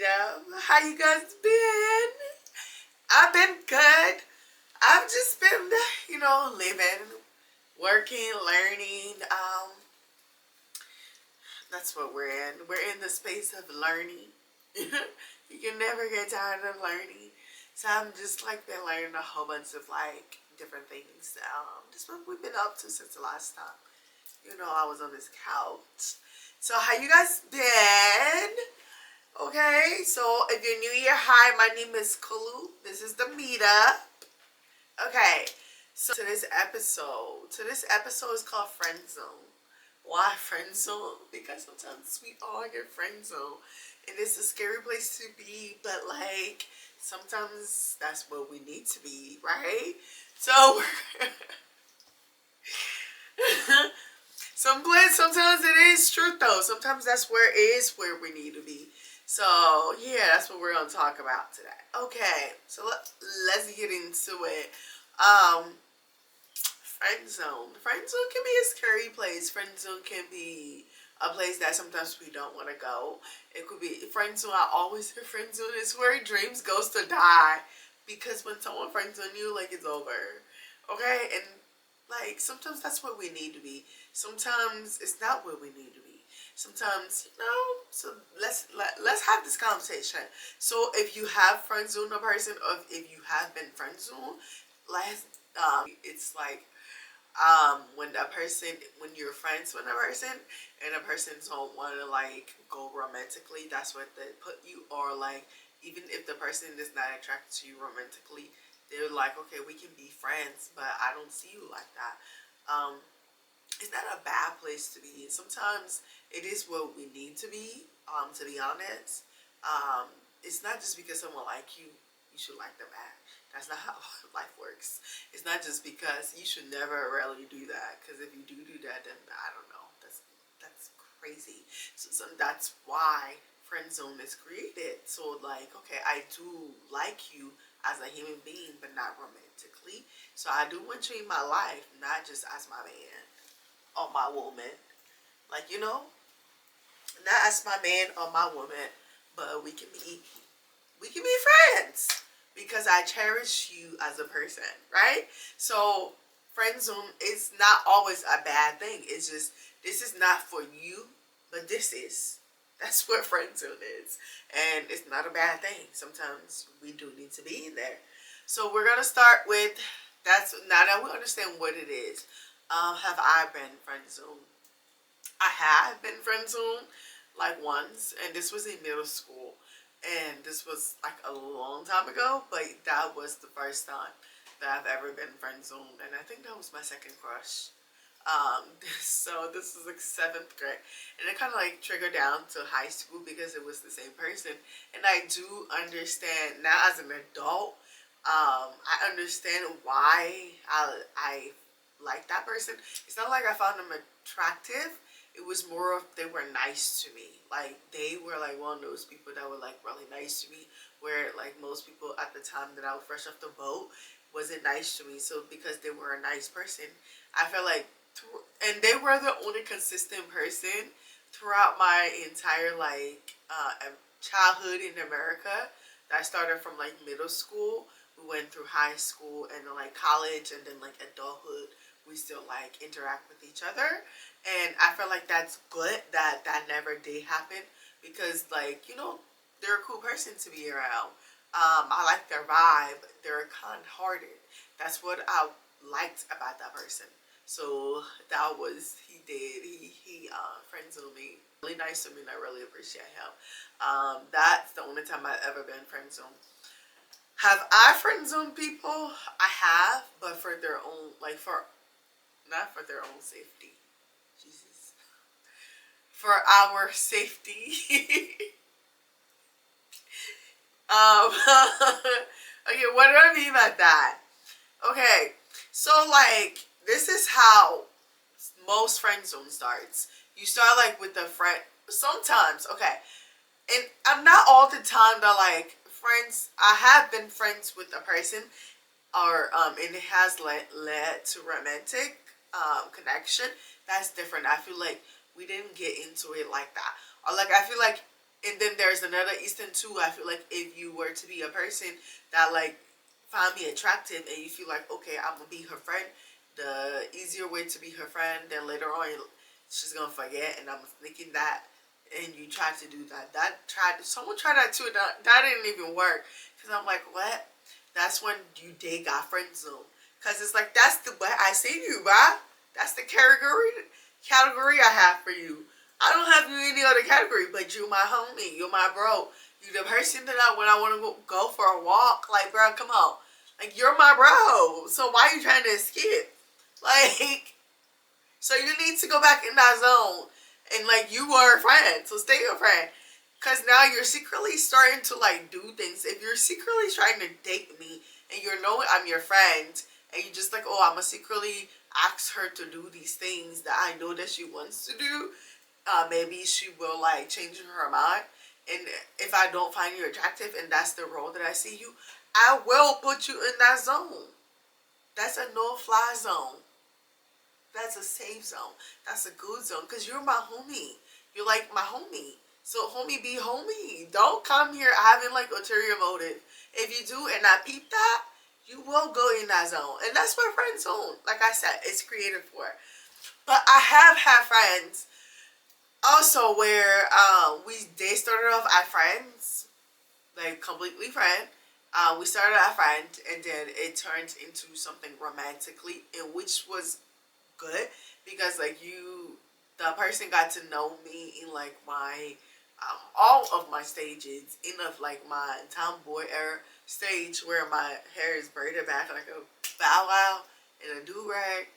Mita. How you guys been? I've been good. I've just been, living, working, learning. That's what we're in. We're in the space of learning. You can never get tired of learning. So I'm just like been learning a whole bunch of like different things. Just what we've been up to since the last time. I was on this couch. So how you guys been? Okay, so if you're new here, hi, my name is Kulu. This is the meetup. Okay, so today's episode is called Friendzone. Why Friendzone? Because sometimes we all get friendzone, and it's a scary place to be, but like sometimes that's what we need to be, right? So sometimes it is truth though. Sometimes that's where it is where we need to be. So yeah, that's what we're gonna talk about today. Okay, so let's get into it. Friend zone. Friend zone can be a scary place. Friend zone can be a place that sometimes we don't want to go. It could be friend zone. I always hear friend zone is where dreams goes to die, because when someone friend zone you, like it's over. Okay, and like sometimes that's where we need to be. Sometimes it's not where we need to be. Sometimes, so let's have this conversation. So if you have friend zone a person, or if you have been friend zone, it's like when you're friends with a person and a person don't want to like go romantically, that's what they put you, or like even if the person is not attracted to you romantically, they're like, okay, we can be friends, but I don't see you like that. It's not a bad place to be. Sometimes it is what we need to be honest. It's not just because someone like you, you should like them back. That's not how life works. It's not just because you should never really do that. Because if you do that, then I don't know. That's crazy. So that's why friend zone is created. So like, okay, I do like you as a human being, but not romantically. So I do want you in my life, not just as my man or my woman. Like, not as my man or my woman, but we can be friends because I cherish you as a person, right? So friend zone is not always a bad thing. It's just this is not for you, but this is. That's what friend zone is, and it's not a bad thing. Sometimes we do need to be in there. So we're gonna start with that's now that we understand what it is. Have I been friend zone? I have been friend zone like once, and this was in middle school, and this was like a long time ago, but that was the first time that I've ever been friend zone, and I think that was my second crush. So this was like seventh grade, and it kind of like triggered down to high school because it was the same person, and I do understand now as an adult. I understand why I like that person. It's not like I found them attractive. It was more of they were nice to me. Like they were like one of those people that were like really nice to me. Where like most people at the time that I was fresh off the boat wasn't nice to me. So because they were a nice person, I felt like, and they were the only consistent person throughout my entire like childhood in America. That started from like middle school. We went through high school and then like college and then like adulthood. We still like interact with each other, and I feel like that's good that that never did happen, because like they're a cool person to be around. I like their vibe. They're kind-hearted. That's what I liked about that person. So that was he did he friend zoned me. Really nice to me, and I really appreciate him. That's the only time I've ever been friend zoned. Have I friend zoned people? I have, but for their own, like for not for their own safety. Jesus. For our safety. Okay, what do I mean by that? Okay, so like this is how most friend zone starts. You start like with a friend. Sometimes, okay, and I'm not all the time that like friends. I have been friends with a person, or and it has led to romantic connection. That's different. I feel like we didn't get into it like that, or like I feel like And then there's another Eastern too. I feel like if you were to be a person that like find me attractive and you feel like, okay, I'm gonna be her friend, the easier way to be her friend, then later on she's gonna forget, and I'm thinking that, and you tried to do that. Someone tried that too, and that didn't even work. Cause I'm like, what? That's when they got friend zone. Cause it's like, that's the way I see you, bruh. That's the category I have for you. I don't have you in any other category, but you my homie, you my bro. You the person that when I want to go for a walk, like, bro, come on. Like, you're my bro. So why are you trying to escape? Like, so you need to go back in that zone. And, like, you were a friend, so stay a friend. Because now you're secretly starting to, like, do things. If you're secretly trying to date me and you know I'm your friend and you just like, oh, I'm going to secretly ask her to do these things that I know that she wants to do, maybe she will, like, change her mind. And if I don't find you attractive and that's the role that I see you, I will put you in that zone. That's a no-fly zone. That's a safe zone. That's a good zone. Because you're my homie. You're like my homie. So homie be homie. Don't come here having like ulterior motive. If you do and I peep that, you will go in that zone. And that's what friend zone, like I said, it's created for. But I have had friends also where they started off as friends, like completely friend. We started as friends and then it turned into something romantically, in which was good because like the person got to know me in like my all of my stages, in of like my tomboy era stage where my hair is braided back like a bow wow and a do-rag.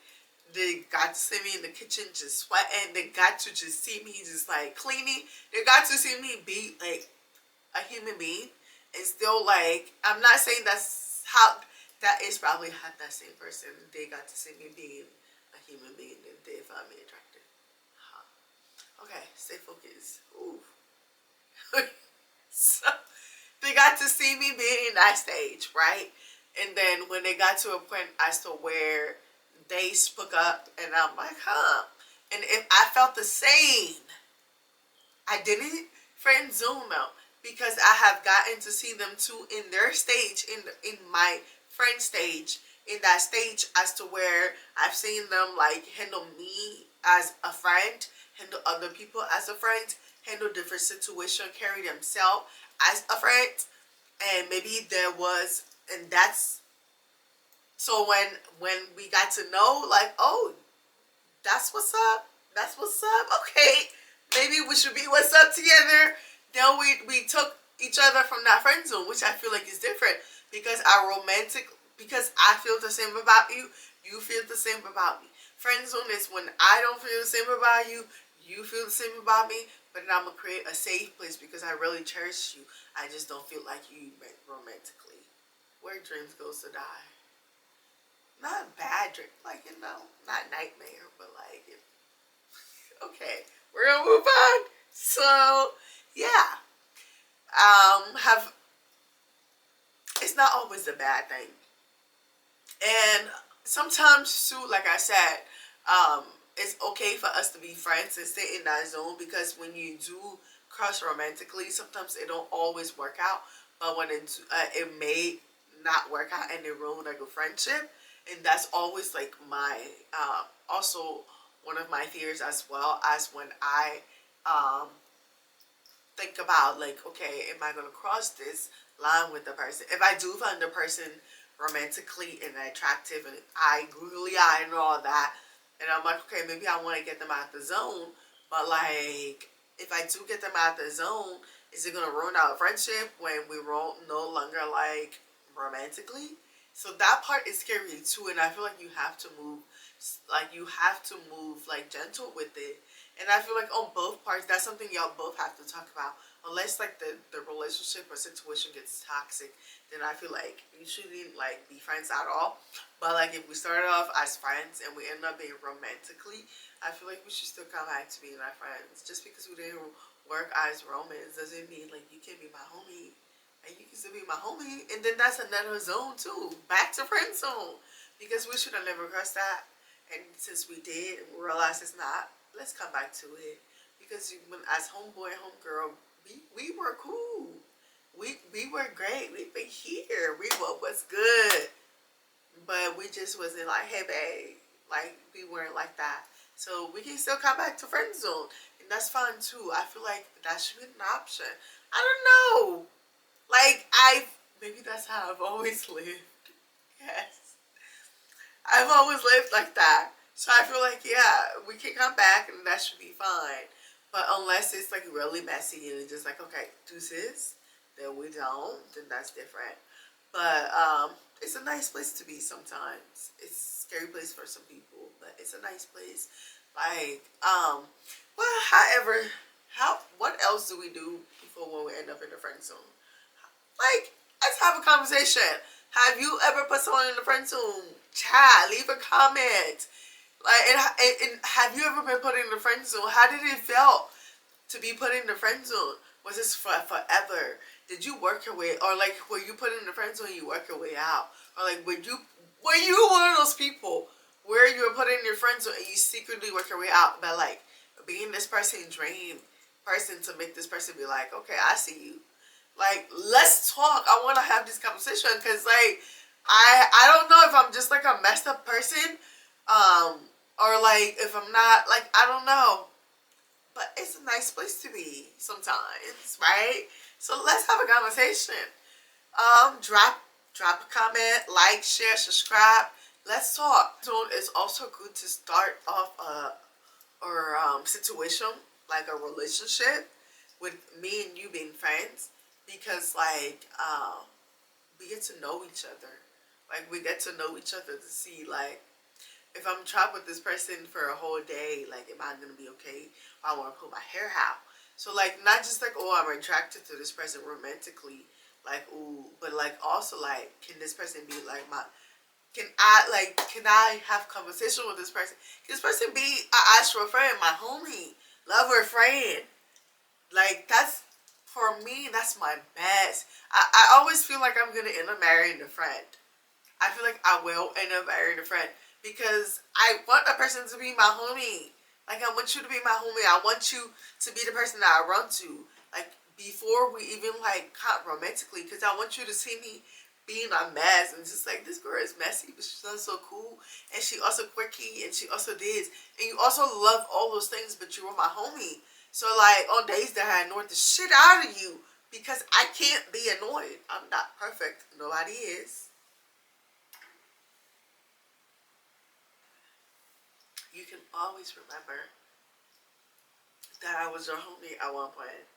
They got to see me in the kitchen just sweating. They got to just see me just like cleaning. They got to see me be like a human being. And still, like, I'm not saying that's how, that is probably how that same person, they got to see me being a human being and they found me attractive. Huh. Okay, stay focused. Ooh. So, they got to see me being in that stage, right? And then when they got to a point as to where they spoke up and I'm like, huh. And if I felt the same, I didn't friend zone them because I have gotten to see them too in their stage, in my friend stage, in that stage as to where I've seen them like handle me as a friend, handle other people as a friend, handle different situations, carry themselves as a friend, and maybe there was, and that's so when we got to know, like, oh, that's what's up. That's what's up. Okay, maybe we should be what's up together. Then we took each other from that friend zone, which I feel like is different because because I feel the same about you, you feel the same about me. Friend zone is when I don't feel the same about you, you feel the same about me, but then I'm gonna create a safe place because I really cherish you. I just don't feel like you romantically. Where dreams goes to die. Not a bad dream, like, not nightmare, but like, okay, we're gonna move on. So, yeah, have it's not always a bad thing, and sometimes too, like I said, it's okay for us to be friends and stay in that zone because when you do crush romantically, sometimes it don't always work out, but when it may not work out and it ruin like a friendship, and that's always like my also one of my fears as well as when I um think about like, okay, am I gonna cross this line with the person? If I do find the person romantically and attractive and I googly eye and all that, and I'm like, okay, maybe I want to get them out the zone, but like, if I do get them out the zone, is it gonna ruin our friendship when we won't no longer like romantically? So that part is scary too, and I feel like you have to move, like gentle with it. And I feel like on both parts, that's something y'all both have to talk about. Unless like the relationship or situation gets toxic, then I feel like you shouldn't like be friends at all. But like if we started off as friends and we end up being romantically, I feel like we should still come back to being our friends. Just because we didn't work as romance doesn't mean like you can't be my homie. And you can still be my homie. And then that's another zone too. Back to friend zone. Because we should have never crossed that. And since we did and we realized it's not, let's come back to it. Because when, as homeboy and homegirl, we were cool. We were great. We been here. We what was good. But we just wasn't like, hey babe. Like we weren't like that. So we can still come back to friend zone. And that's fine too. I feel like that should be an option. I don't know. Like I maybe that's how I've always lived. Yes. I've always lived like that. So I feel like, yeah, we can come back and that should be fine. But unless it's like really messy and it's just like, okay, deuces, then we don't, then that's different. But it's a nice place to be sometimes. It's a scary place for some people, but it's a nice place. Like, well, however, what else do we do before when we end up in the friend zone? Like, let's have a conversation. Have you ever put someone in the friend zone? Chat, leave a comment. Like, and have you ever been put in the friend zone? How did it feel to be put in the friend zone? Was this for forever? Did you work your way, or like were you put in the friend zone? You work your way out, or like were you one of those people where you were put in your friend zone and you secretly work your way out by like being this person's dream person to make this person be like, okay, I see you. Like, let's talk. I want to have this conversation because, like, I don't know if I'm just like a messed up person, um, or like if I'm not like I don't know. But it's a nice place to be sometimes, right? So let's have a conversation. Drop a comment, like, share, subscribe. Let's talk. So it's also good to start off a situation like a relationship with me and you being friends because like we get to know each other. Like we get to know each other to see like if I'm trapped with this person for a whole day, like am I gonna be okay? I want to pull my hair out. So like not just like oh I'm attracted to this person romantically, like ooh, but like also like can this person be like my can I have conversation with this person? Can this person be an actual friend, my homie, lover, friend? Like that's for me. That's my best. I always feel like I'm gonna end up marrying a friend. I feel like I will end up marrying a friend because I want a person to be my homie. Like I want you to be my homie. I want you to be the person that I run to. Like before we even like caught romantically, because I want you to see me being a mess and just like this girl is messy, but she's so cool and she also quirky and she also did and you also love all those things, but you were my homie. So like on days that I annoyed the shit out of you because I can't be annoyed. I'm not perfect. Nobody is. You can always remember that I was your homie at one point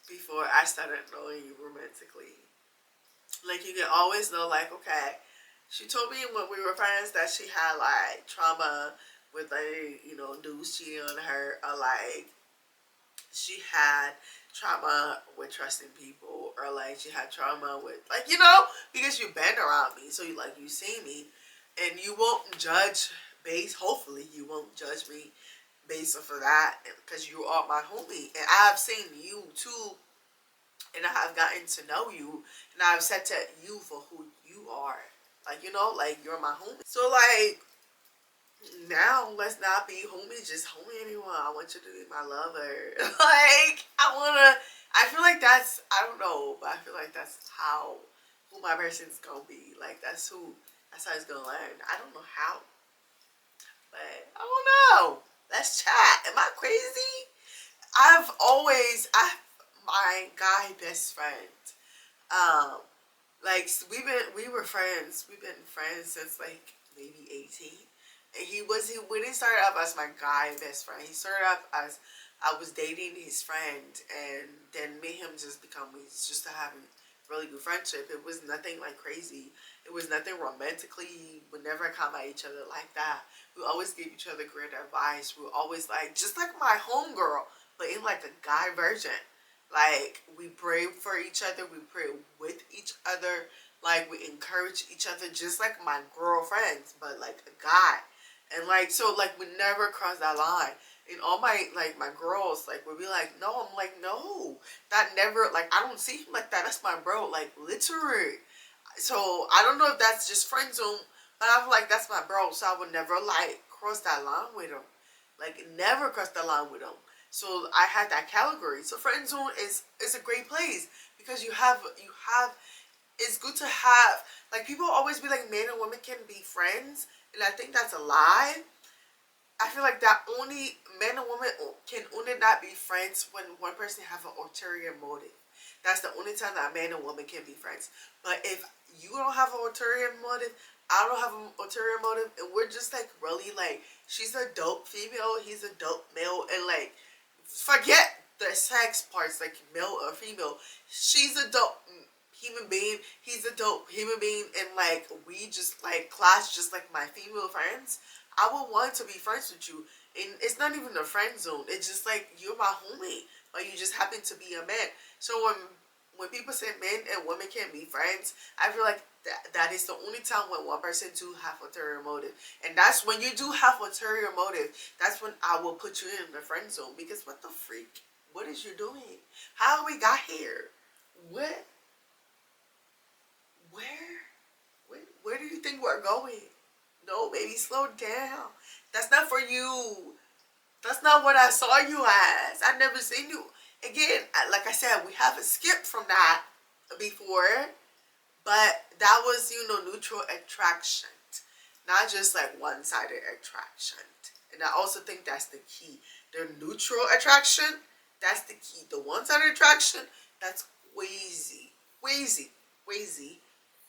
before I started knowing you romantically. Like you can always know, like, okay, she told me when we were friends that she had like trauma with like, dudes cheating on her, or like she had trauma with trusting people, or like she had trauma with like, because you've been around me, so you see me and you won't judge based hopefully you won't judge me based off of that because you are my homie and I've seen you too and I have gotten to know you and I've said to you for who you are. Like, like you're my homie. So like now let's not be homies, just homie anyone. I want you to be my lover. Like I feel like I don't know, but I feel like that's how who my person's gonna be. Like that's how it's gonna learn. I don't know how, but I don't know. Let's chat. Am I crazy? I my guy best friend. Um, like we were friends. We've been friends since like maybe 18. And we didn't start off as my guy best friend. He started off as I was dating his friend, and then me and him just become we just having really good friendship. It was nothing like crazy. It was nothing romantically. We never come at each other like that. We always gave each other great advice. We were always like just like my homegirl, but in like a guy version. Like we pray for each other, we pray with each other, like we encourage each other just like my girlfriends, but like a guy. And like so like we never cross that line. And all my girls like would be like, no, I'm like, no. That never like I don't see him like that. That's my bro, like literally. So I don't know if that's just friend zone, but I feel like that's my bro, so I would never like cross that line with him. Like never cross that line with him. So I had that category. So friend zone is a great place because you have it's good to have, like, people always be like men and women can be friends, and I think that's a lie. I feel like that only men and women can only not be friends when one person have an ulterior motive. That's the only time that a man and woman can be friends. But if you don't have an ulterior motive, I don't have an ulterior motive, and we're just like really like she's a dope female, he's a dope male, and like forget the sex parts like male or female. She's a dope human being, he's a dope human being, and like we just like clash just like my female friends. I would want to be friends with you, and it's not even a friend zone. It's just like you're my homie, but you just happen to be a man. So when people say men and women can't be friends, I feel like that is the only time when one person do have ulterior motive, and that's when you do have ulterior motive. That's when I will put you in the friend zone, because what the freak? What is you doing? How we got here? What? Where? Where do you think we're going? No, baby, slow down. That's not for you. That's not what I saw you as. I never seen you. Again, like I said, we haven't skipped from that before, but that was, neutral attraction, not just like one-sided attraction. And I also think that's the key. The neutral attraction, that's the key. The one-sided attraction, that's crazy, crazy, crazy,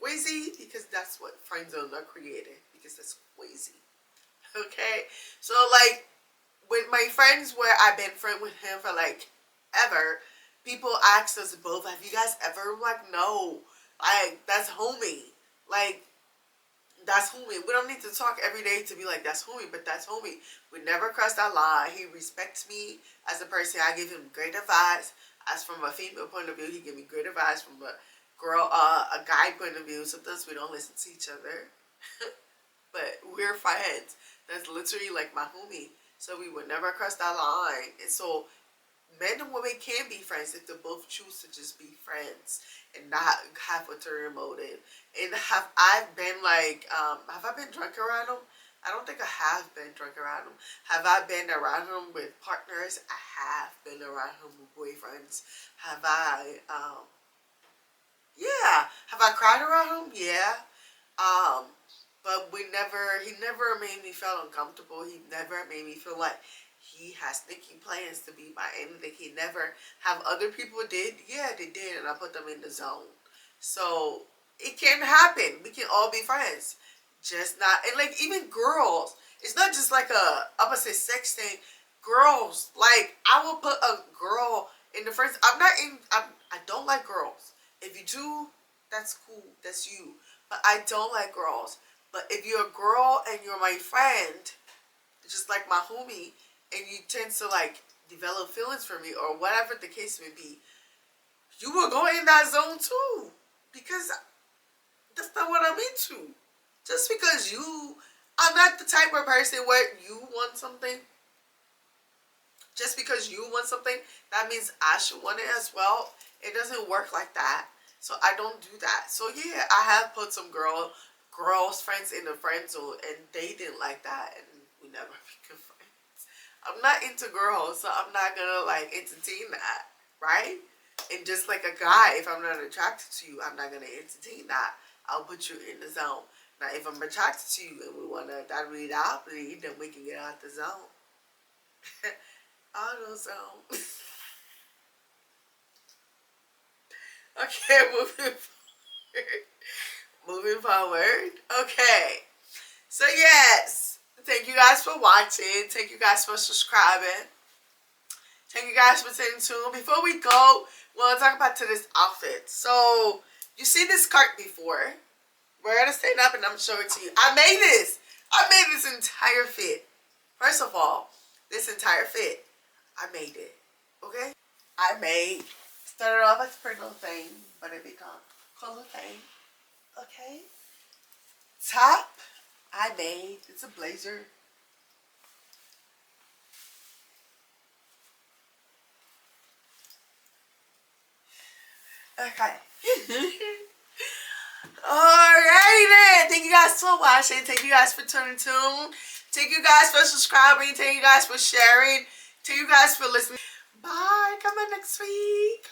crazy, because that's what friend zones are created. Because that's crazy. Okay, so like with my friends, where I've been friend with him for like ever, people ask us both, have you guys ever? Like, no, like that's homie, like that's homie. We don't need to talk every day to be like that's homie, but that's homie. We never cross that line. He respects me as a person. I give him great advice. As from a female point of view, he give me great advice from a guy point of view. Sometimes we don't listen to each other. But we're friends. That's literally like my homie. So we would never cross that line. And so men and women can be friends if they both choose to just be friends and not have ulterior motive. And have I been drunk around him? I don't think I have been drunk around him. Have I been around him with partners? I have been around him with boyfriends. Have I, yeah. Have I cried around him? Yeah. But he never made me feel uncomfortable. He never made me feel like he has thinking plans to be my anything. He never have other people did. Yeah, they did, and I put them in the zone. So it can happen. We can all be friends. Just not, and like even girls, it's not just like a opposite sex thing. Girls, like I will put a girl in the friends. I don't like girls. If you do, that's cool. That's you. But I don't like girls. But if you're a girl and you're my friend, just like my homie, and you tend to like develop feelings for me or whatever the case may be, you will go in that zone too. Because that's not what I'm into. Just because I'm not the type of person where you want something. Just because you want something, that means I should want it as well. It doesn't work like that. So I don't do that. So yeah, I have put some girls friends in the friend zone, and they didn't like that, and we never became friends. I'm not into girls, so I'm not gonna like entertain that, right? And just like a guy, if I'm not attracted to you, I'm not gonna entertain that. I'll put you in the zone. Now, if I'm attracted to you and we wanna really bleed, then we can get out the zone. Auto zone. Okay, moving forward. Moving forward. Okay. So yes, thank you guys for watching. Thank you guys for subscribing. Thank you guys for staying tuned. Before we go, we want to talk about today's outfit. So you've seen this cart before. We're gonna stand up and I'm showing it to you. I made this. I made this entire fit. First of all, this entire fit, I made it. Okay? Started off as a pretty little thing, but it became a cool little thing. Okay? Top, I made. It's a blazer. Okay. Alrighty then. Thank you guys for watching. Thank you guys for tuning in. Thank you guys for subscribing. Thank you guys for sharing. Thank you guys for listening. Bye. Come in next week.